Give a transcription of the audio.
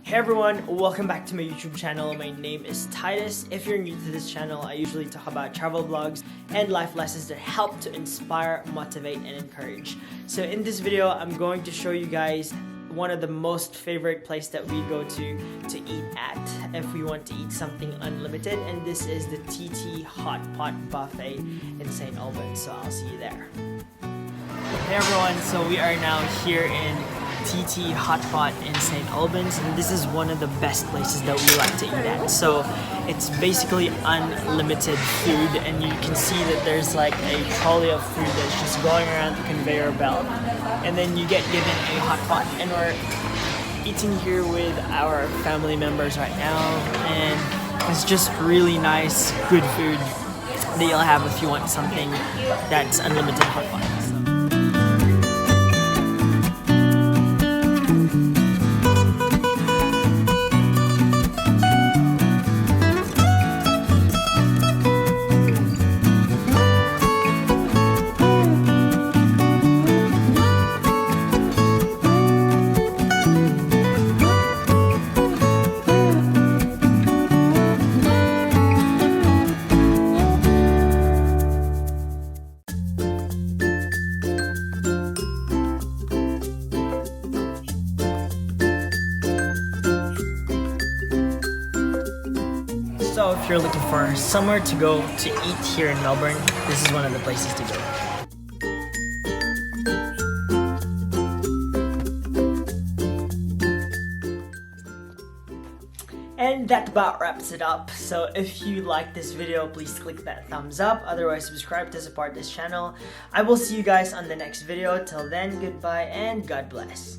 Hey everyone, welcome back to my YouTube channel. My name is Titus. If you're new to this channel, I usually talk about travel vlogs and life lessons that help to inspire, motivate, and encourage. So in this video, I'm going to show you guys one of the most favorite place that we go to eat at if we want to eat something unlimited, and this is the TT Hot Pot Buffet in St. Albans. So I'll see you there. Hey everyone, so we are now here in TT Hot Pot in St. Albans, and this is one of the best places that we like to eat at. So it's basically unlimited food, and you can see that there's like a trolley of food that's just going around the conveyor belt, and then you get given a hot pot, and we're eating here with our family members right now, and it's just really nice, good food that you'll have if you want something that's unlimited hot pot. So if you're looking for somewhere to go to eat here in Melbourne, this is one of the places to go. And that about wraps it up. So if you like this video, please click that thumbs up. Otherwise, subscribe to support this channel. I will see you guys on the next video. Till then, goodbye and God bless.